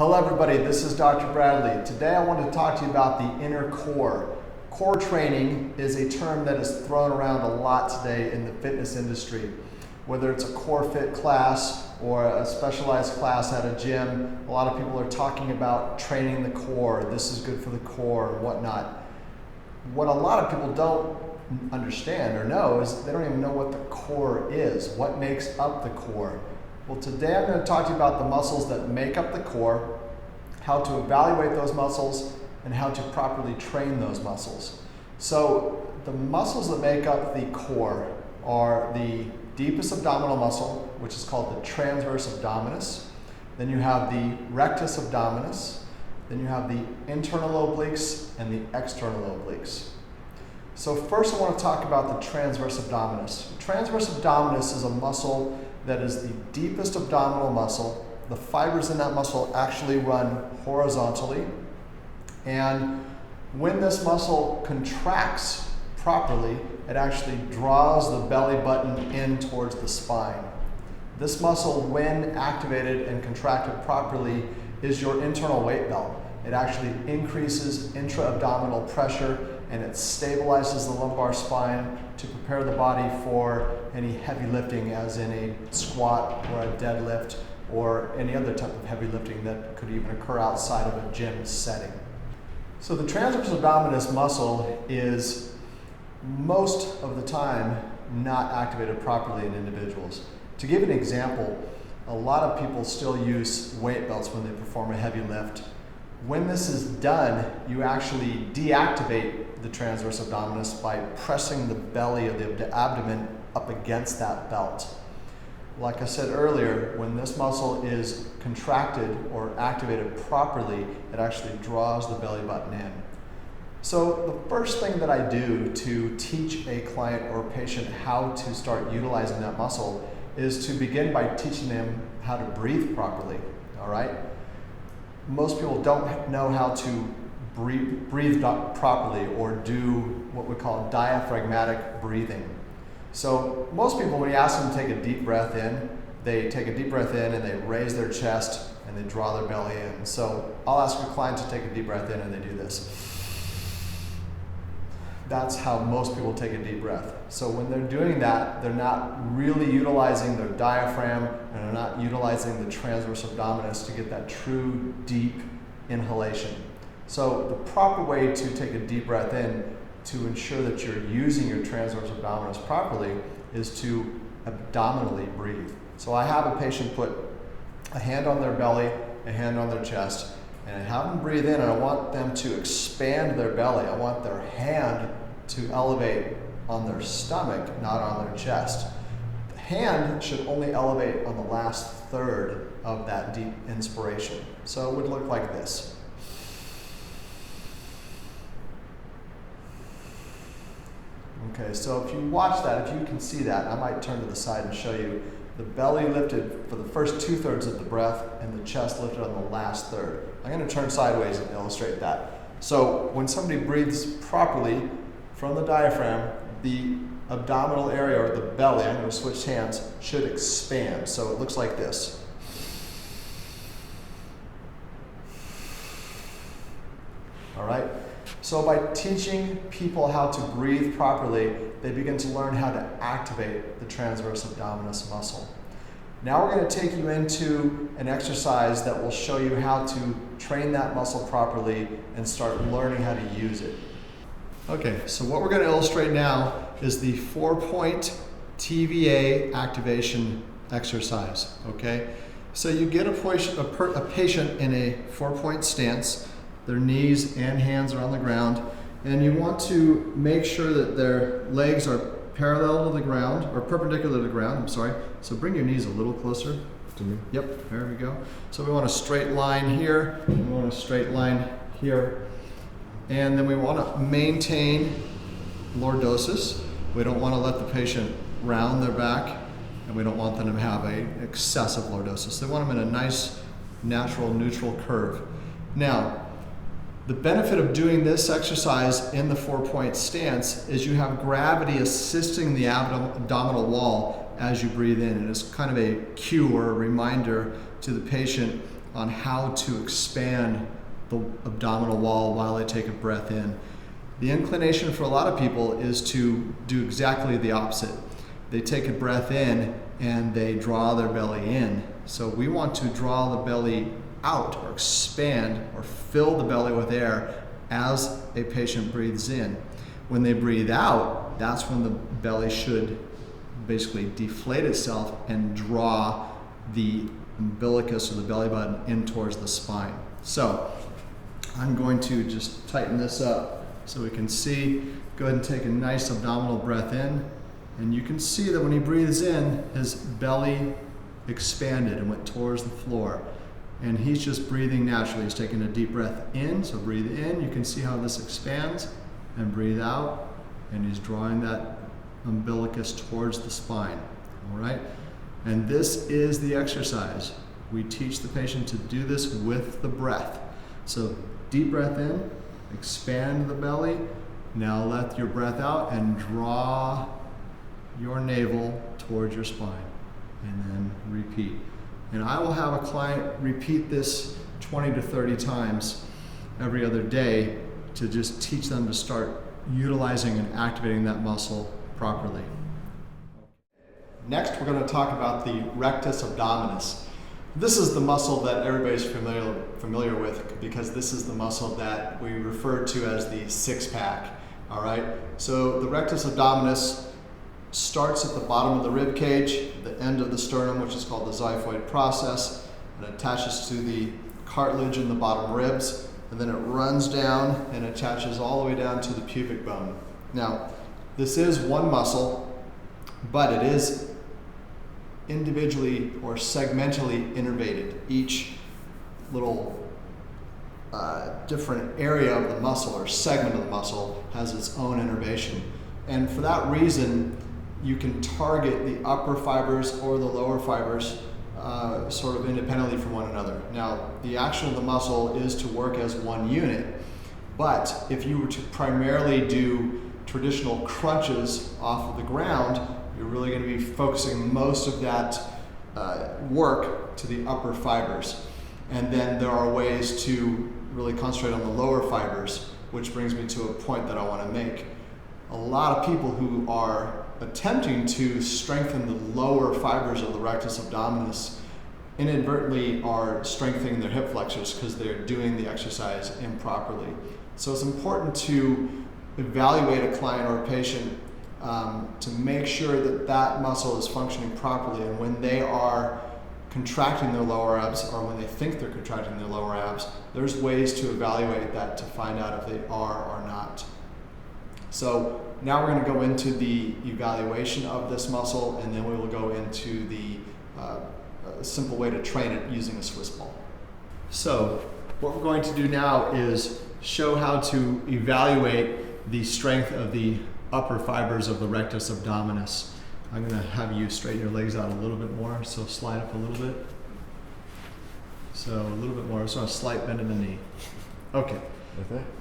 Hello everybody, this is Dr. Bradley. Today I want to talk to you about the inner core. Core training is a term that is thrown around a lot today in the fitness industry. Whether it's a core fit class or a specialized class at a gym, a lot of people are talking about training the core. This is good for the core and whatnot. What a lot of people don't understand or know is they don't even know what the core is, what makes up the core. Well, today I'm going to talk to you about the muscles that make up the core, how to evaluate those muscles, and how to properly train those muscles. So the muscles that make up the core are the deepest abdominal muscle, which is called the transverse abdominis. Then you have the rectus abdominis. Then you have the internal obliques and the external obliques. So first I want to talk about the transverse abdominis. The transverse abdominis is a muscle that is the deepest abdominal muscle. The fibers in that muscle actually run horizontally. And when this muscle contracts properly, it actually draws the belly button in towards the spine. This muscle, when activated and contracted properly, is your internal weight belt. It actually increases intra-abdominal pressure and it stabilizes the lumbar spine to prepare the body for any heavy lifting, as in a squat or a deadlift or any other type of heavy lifting that could even occur outside of a gym setting. So the transverse abdominis muscle is most of the time not activated properly in individuals. To give an example, a lot of people still use weight belts when they perform a heavy lift. When this is done, you actually deactivate the transverse abdominis by pressing the belly of the abdomen up against that belt. Like I said earlier, when this muscle is contracted or activated properly, it actually draws the belly button in. So the first thing that I do to teach a client or patient how to start utilizing that muscle is to begin by teaching them how to breathe properly, all right? Most people don't know how to breathe properly or do what we call diaphragmatic breathing. So most people, when you ask them to take a deep breath in, they take a deep breath in and they raise their chest and they draw their belly in. So I'll ask a client to take a deep breath in and they do this. That's how most people take a deep breath. So when they're doing that, they're not really utilizing their diaphragm and they're not utilizing the transverse abdominis to get that true deep inhalation. So the proper way to take a deep breath in to ensure that you're using your transverse abdominis properly is to abdominally breathe. So I have a patient put a hand on their belly, a hand on their chest, and I have them breathe in and I want them to expand their belly. I want their hand to elevate on their stomach, not on their chest. The hand should only elevate on the last third of that deep inspiration. So it would look like this. Okay, so if you watch that, if you can see that, I might turn to the side and show you the belly lifted for the first 2/3 of the breath and the chest lifted on the last third. I'm going to turn sideways and illustrate that. So when somebody breathes properly from the diaphragm, the abdominal area or the belly, I'm going to switch hands, should expand. So it looks like this. All right? So by teaching people how to breathe properly, they begin to learn how to activate the transverse abdominis muscle. Now we're going to take you into an exercise that will show you how to train that muscle properly and start learning how to use it. Okay, so what we're going to illustrate now is the 4-point TVA activation exercise, okay? So you get a patient in a 4-point stance. Their knees and hands are on the ground, and you want to make sure that their legs are parallel to the ground, or perpendicular to the ground, I'm sorry. So bring your knees a little closer to me. Yep, there we go. So we want a straight line here, we want a straight line here, and then we want to maintain lordosis. We don't want to let the patient round their back, and we don't want them to have an excessive lordosis. They want them in a nice, natural, neutral curve. Now, the benefit of doing this exercise in the 4-point stance is you have gravity assisting the abdominal wall as you breathe in. And it's kind of a cue or a reminder to the patient on how to expand the abdominal wall while they take a breath in. The inclination for a lot of people is to do exactly the opposite. They take a breath in and they draw their belly in. So we want to draw the belly out or expand or fill the belly with air as a patient breathes in. When they breathe out, that's when the belly should basically deflate itself and draw the umbilicus or the belly button in towards the spine. So I'm going to just tighten this up so we can see. Go ahead and take a nice abdominal breath in, and you can see that when he breathes in, his belly expanded and went towards the floor. And he's just breathing naturally. He's taking a deep breath in, so breathe in. You can see how this expands, and breathe out, and he's drawing that umbilicus towards the spine, all right? And this is the exercise. We teach the patient to do this with the breath. So deep breath in, expand the belly. Now let your breath out and draw your navel towards your spine, and then repeat. And I will have a client repeat this 20 to 30 times every other day to just teach them to start utilizing and activating that muscle properly. Next, we're going to talk about the rectus abdominis. This is the muscle that everybody's familiar with, because this is the muscle that we refer to as the six-pack. All right. So the rectus abdominis starts at the bottom of the rib cage, the end of the sternum, which is called the xiphoid process, and attaches to the cartilage in the bottom ribs, and then it runs down and attaches all the way down to the pubic bone. Now, this is one muscle, but it is individually or segmentally innervated. Each little different area of the muscle or segment of the muscle has its own innervation. And for that reason, you can target the upper fibers or the lower fibers sort of independently from one another. Now, the action of the muscle is to work as one unit, but if you were to primarily do traditional crunches off of the ground, you're really going to be focusing most of that work to the upper fibers. And then there are ways to really concentrate on the lower fibers, which brings me to a point that I want to make. A lot of people who are attempting to strengthen the lower fibers of the rectus abdominis inadvertently are strengthening their hip flexors because they're doing the exercise improperly. So it's important to evaluate a client or a patient to make sure that that muscle is functioning properly, and when they are contracting their lower abs, or when they think they're contracting their lower abs, there's ways to evaluate that to find out if they are or not. So now we're going to go into the evaluation of this muscle, and then we will go into the simple way to train it using a Swiss ball. So what we're going to do now is show how to evaluate the strength of the upper fibers of the rectus abdominis. I'm going to have you straighten your legs out a little bit more, so slide up a little bit. So a little bit more, so a slight bend in the knee. Okay.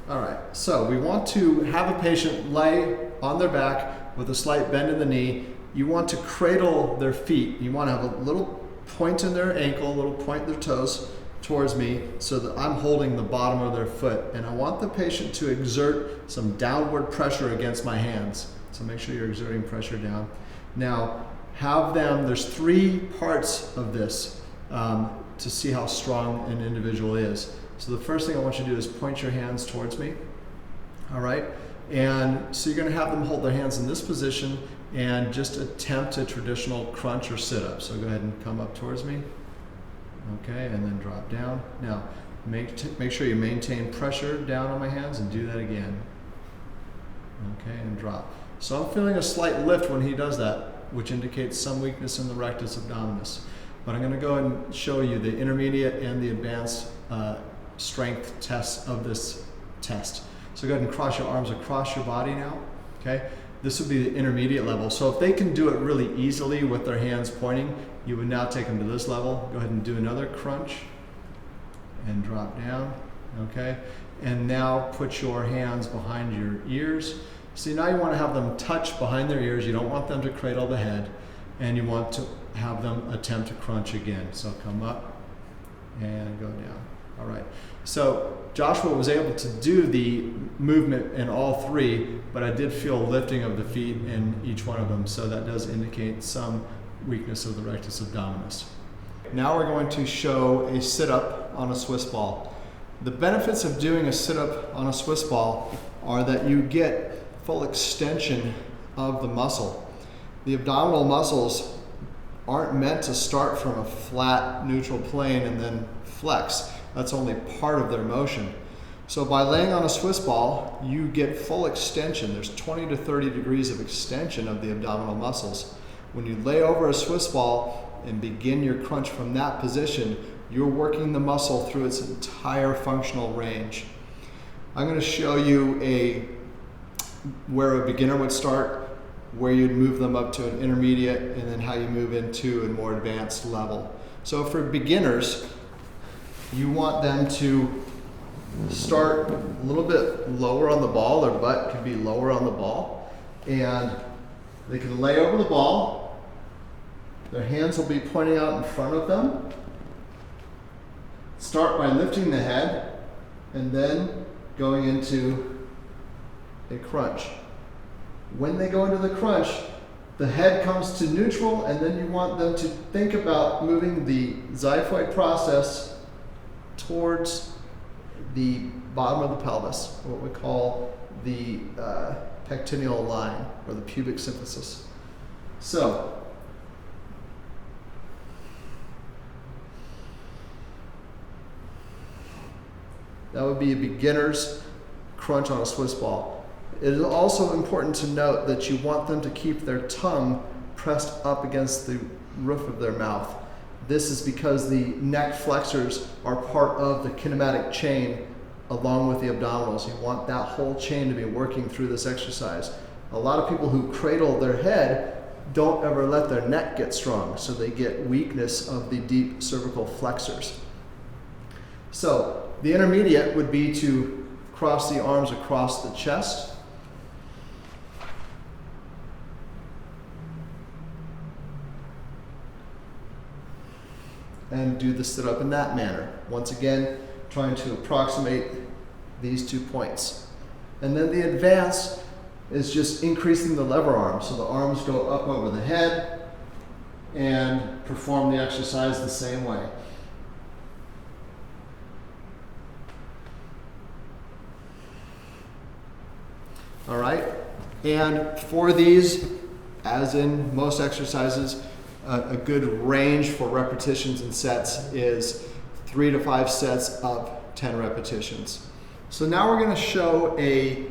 All right, so we want to have a patient lay on their back with a slight bend in the knee. You want to cradle their feet. You want to have a little point in their ankle, a little point in their toes towards me, so that I'm holding the bottom of their foot. And I want the patient to exert some downward pressure against my hands. So make sure you're exerting pressure down. Now, have them, there's three parts of this to see how strong an individual is. So the first thing I want you to do is point your hands towards me, all right? And so you're gonna have them hold their hands in this position and just attempt a traditional crunch or sit-up. So go ahead and come up towards me, okay, and then drop down. Now, make sure you maintain pressure down on my hands, and do that again, okay, and drop. So I'm feeling a slight lift when he does that, which indicates some weakness in the rectus abdominis. But I'm gonna go ahead and show you the intermediate and the advanced strength tests of this test. So go ahead and cross your arms across your body now, okay? This would be the intermediate level. So if they can do it really easily with their hands pointing, you would now take them to this level. Go ahead and do another crunch and drop down, okay? And now put your hands behind your ears. See, now you want to have them touch behind their ears. You don't want them to cradle the head, and you want to have them attempt to crunch again. So come up and go down. All right. So Joshua was able to do the movement in all three, but I did feel lifting of the feet in each one of them, so that does indicate some weakness of the rectus abdominis. Now we're going to show a sit-up on a Swiss ball. The benefits of doing a sit-up on a Swiss ball are that you get full extension of the muscle. The abdominal muscles aren't meant to start from a flat neutral plane and then flex. That's only part of their motion. So by laying on a Swiss ball, you get full extension. There's 20 to 30 degrees of extension of the abdominal muscles. When you lay over a Swiss ball and begin your crunch from that position, you're working the muscle through its entire functional range. I'm going to show you where a beginner would start, where you'd move them up to an intermediate, and then how you move into a more advanced level. So for beginners, you want them to start a little bit lower on the ball. Their butt can be lower on the ball, and they can lay over the ball. Their hands will be pointing out in front of them. Start by lifting the head and then going into a crunch. When they go into the crunch, the head comes to neutral, and then you want them to think about moving the xiphoid process towards the bottom of the pelvis, what we call the pectineal line, or the pubic symphysis. So, that would be a beginner's crunch on a Swiss ball. It is also important to note that you want them to keep their tongue pressed up against the roof of their mouth. This is because the neck flexors are part of the kinematic chain along with the abdominals. You want that whole chain to be working through this exercise. A lot of people who cradle their head don't ever let their neck get strong, so they get weakness of the deep cervical flexors. So the intermediate would be to cross the arms across the chest. And do the sit-up in that manner. Once again, trying to approximate these 2 points. And then the advance is just increasing the lever arm. So the arms go up over the head and perform the exercise the same way. All right, and for these, as in most exercises, a good range for repetitions and sets is 3 to 5 sets of 10 repetitions. So now we're going to show a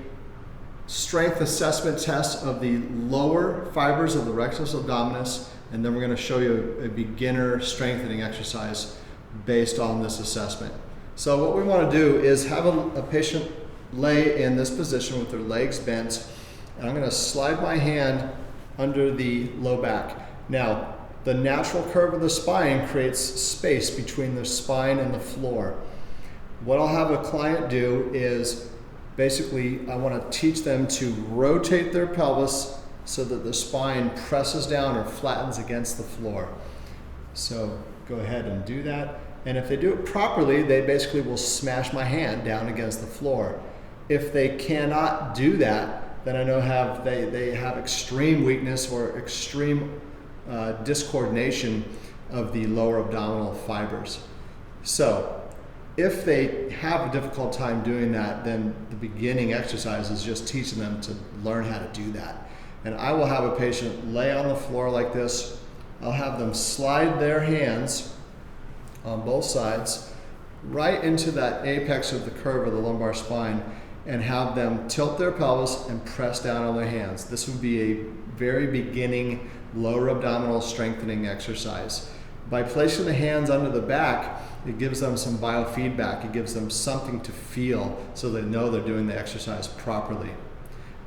strength assessment test of the lower fibers of the rectus abdominis, and then we're going to show you a beginner strengthening exercise based on this assessment. So what we want to do is have a patient lay in this position with their legs bent, and I'm going to slide my hand under the low back. Now, the natural curve of the spine creates space between the spine and the floor. What I'll have a client do is basically I want to teach them to rotate their pelvis so that the spine presses down or flattens against the floor. So go ahead and do that. And if they do it properly, they basically will smash my hand down against the floor. If they cannot do that, then I know they have extreme weakness or extreme discoordination of the lower abdominal fibers. So if they have a difficult time doing that, then the beginning exercise is just teaching them to learn how to do that. And I will have a patient lay on the floor like this. I'll have them slide their hands on both sides right into that apex of the curve of the lumbar spine and have them tilt their pelvis and press down on their hands. This would be a very beginning lower abdominal strengthening exercise. By placing the hands under the back, it gives them some biofeedback. It gives them something to feel so they know they're doing the exercise properly.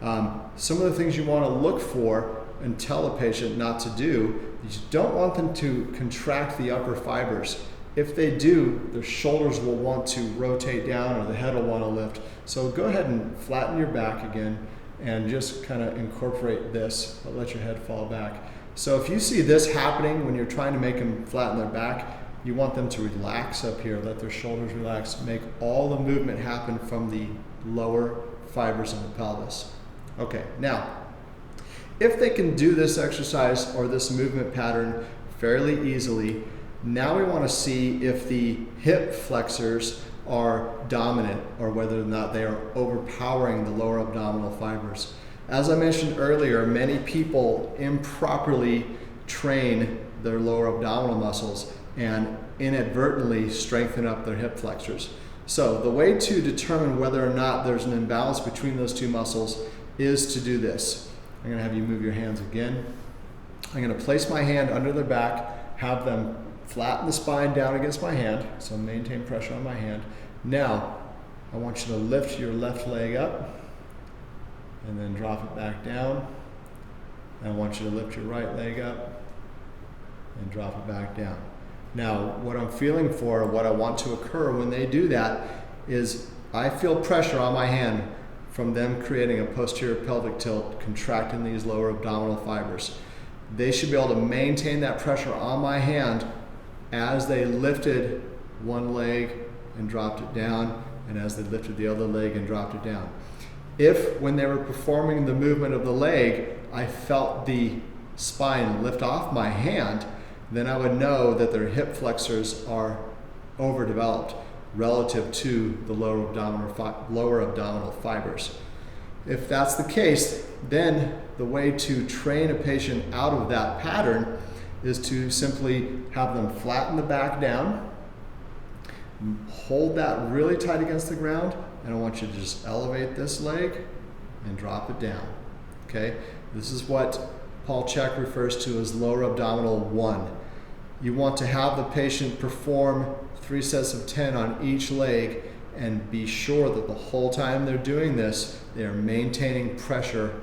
Some of the things you want to look for and tell a patient not to do, you don't want them to contract the upper fibers. If they do, their shoulders will want to rotate down or the head will want to lift. So go ahead and flatten your back again and just kind of incorporate this, but let your head fall back. So if you see this happening when you're trying to make them flatten their back, you want them to relax up here, let their shoulders relax, make all the movement happen from the lower fibers of the pelvis. Okay, now, if they can do this exercise or this movement pattern fairly easily, now we want to see if the hip flexors are dominant or whether or not they are overpowering the lower abdominal fibers. As I mentioned earlier, many people improperly train their lower abdominal muscles and inadvertently strengthen up their hip flexors. So the way to determine whether or not there's an imbalance between those two muscles is to do this. I'm going to have you move your hands again. I'm going to place my hand under their back, have them flatten the spine down against my hand, so maintain pressure on my hand. Now, I want you to lift your left leg up and then drop it back down. I want you to lift your right leg up and drop it back down. Now, what I'm feeling for, what I want to occur when they do that is I feel pressure on my hand from them creating a posterior pelvic tilt, contracting these lower abdominal fibers. They should be able to maintain that pressure on my hand as they lifted one leg and dropped it down, and as they lifted the other leg and dropped it down. If, when they were performing the movement of the leg, I felt the spine lift off my hand, then I would know that their hip flexors are overdeveloped relative to the lower abdominal fibers. If that's the case, then the way to train a patient out of that pattern is to simply have them flatten the back down, hold that really tight against the ground, and I want you to just elevate this leg and drop it down. Okay? This is what Paul Chek refers to as lower abdominal 1. You want to have the patient perform 3 sets of 10 on each leg and be sure that the whole time they're doing this, they are maintaining pressure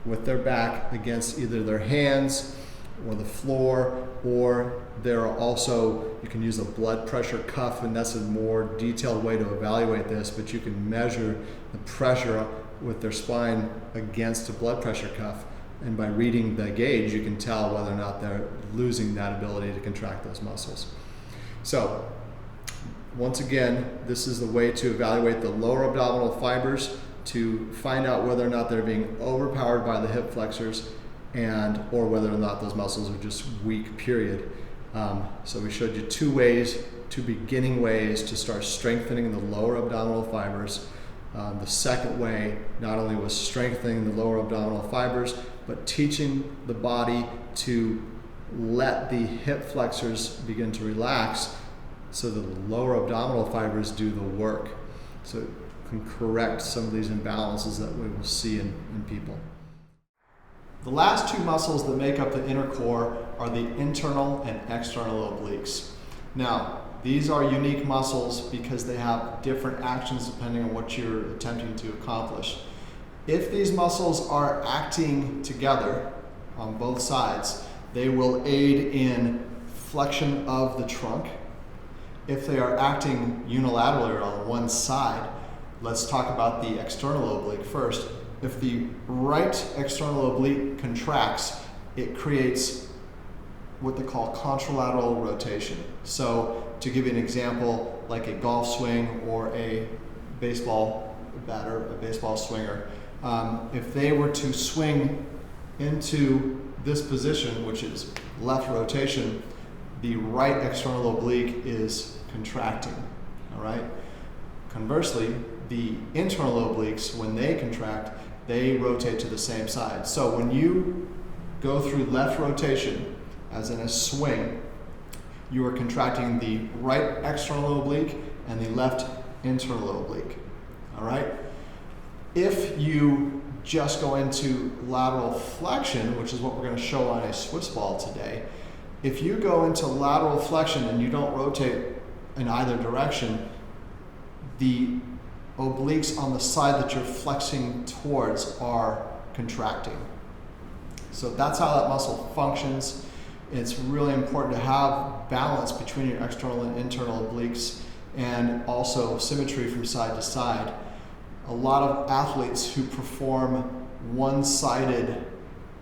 with their back against either their hands or the floor, or there are also, you can use a blood pressure cuff, and that's a more detailed way to evaluate this, but you can measure the pressure with their spine against a blood pressure cuff, and by reading the gauge you can tell whether or not they're losing that ability to contract those muscles. So once again, this is the way to evaluate the lower abdominal fibers to find out whether or not they're being overpowered by the hip flexors or whether or not those muscles are just weak, period. So we showed you two beginning ways to start strengthening the lower abdominal fibers. The second way not only was strengthening the lower abdominal fibers, but teaching the body to let the hip flexors begin to relax so that the lower abdominal fibers do the work. So it can correct some of these imbalances that we will see in people. The last two muscles that make up the inner core are the internal and external obliques. Now, these are unique muscles because they have different actions depending on what you're attempting to accomplish. If these muscles are acting together on both sides, they will aid in flexion of the trunk. If they are acting unilaterally or on one side, let's talk about the external oblique first. If the right external oblique contracts, it creates what they call contralateral rotation. So to give you an example, like a golf swing or a baseball batter, a baseball swinger, if they were to swing into this position, which is left rotation, the right external oblique is contracting, all right? Conversely, the internal obliques, when they contract, they rotate to the same side. So when you go through left rotation, as in a swing, you are contracting the right external oblique and the left internal oblique, all right? If you just go into lateral flexion, which is what we're going to show on a Swiss ball today, if you go into lateral flexion and you don't rotate in either direction, the obliques on the side that you're flexing towards are contracting. So that's how that muscle functions. It's really important to have balance between your external and internal obliques and also symmetry from side to side. A lot of athletes who perform one-sided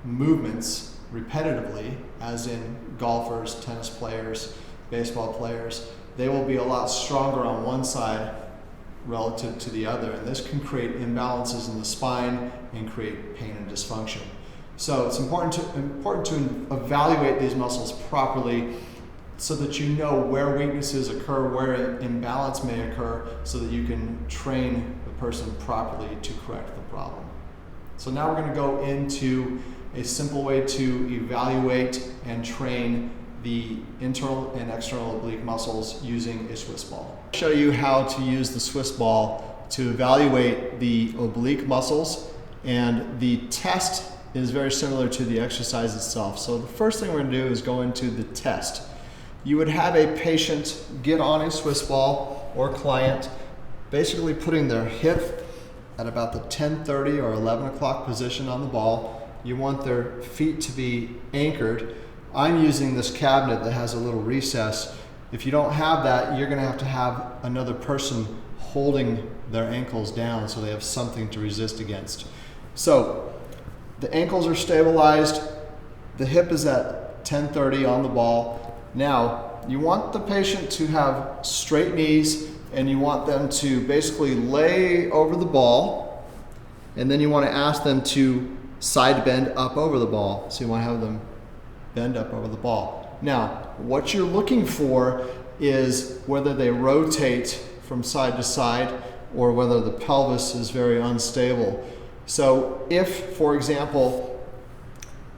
movements repetitively, as in golfers, tennis players, baseball players, they will be a lot stronger on one side relative to the other, and this can create imbalances in the spine and create pain and dysfunction. So it's important to evaluate these muscles properly so that you know where weaknesses occur, where imbalance may occur, so that you can train the person properly to correct the problem. So now we're going to go into a simple way to evaluate and train the internal and external oblique muscles using a Swiss ball. I'll show you how to use the Swiss ball to evaluate the oblique muscles, and the test is very similar to the exercise itself. So the first thing we're going to do is go into the test. You would have a patient get on a Swiss ball, or client, basically putting their hip at about the 10:30 or 11 o'clock position on the ball. You want their feet to be anchored. I'm using this cabinet that has a little recess. If you don't have that, you're going to have another person holding their ankles down so they have something to resist against. So the ankles are stabilized, the hip is at 10:30 on the ball. Now, you want the patient to have straight knees, and you want them to basically lay over the ball, and then you want to ask them to side bend up over the ball. So you want to have them bend up over the ball. Now, what you're looking for is whether they rotate from side to side or whether the pelvis is very unstable. So if, for example,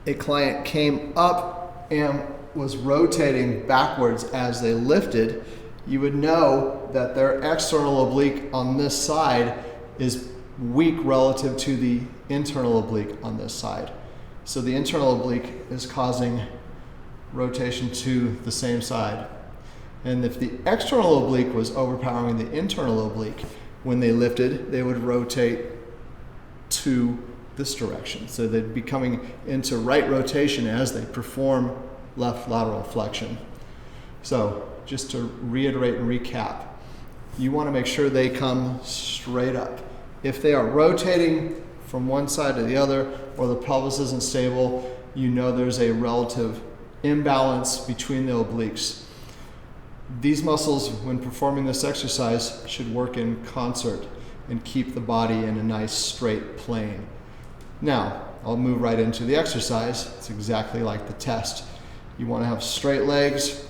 a client came up and was rotating backwards as they lifted, you would know that their external oblique on this side is weak relative to the internal oblique on this side. So the internal oblique is causing rotation to the same side. And if the external oblique was overpowering the internal oblique, when they lifted, they would rotate to this direction. So they'd be coming into right rotation as they perform left lateral flexion. So just to reiterate and recap, you want to make sure they come straight up. If they are rotating from one side to the other, or the pelvis isn't stable, you know there's a relative imbalance between the obliques. These muscles, when performing this exercise, should work in concert and keep the body in a nice straight plane. Now, I'll move right into the exercise. It's exactly like the test. You want to have straight legs,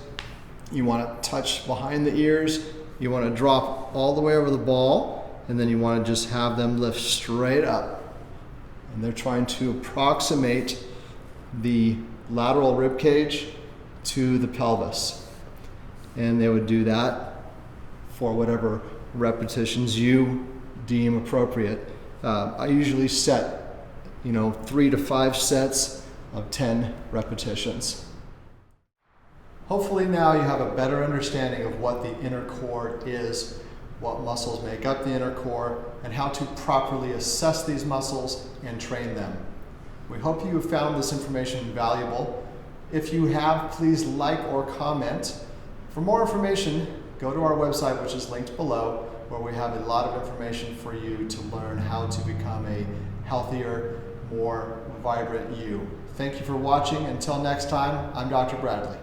you want to touch behind the ears, you want to drop all the way over the ball, and then you want to just have them lift straight up. And they're trying to approximate the lateral rib cage to the pelvis. And they would do that for whatever repetitions you deem appropriate. I usually set, 3 to 5 sets of 10 repetitions. Hopefully now you have a better understanding of what the inner core is, what muscles make up the inner core, and how to properly assess these muscles and train them. We hope you have found this information valuable. If you have, please like or comment. For more information, go to our website, which is linked below, where we have a lot of information for you to learn how to become a healthier, more vibrant you. Thank you for watching. Until next time, I'm Dr. Bradley.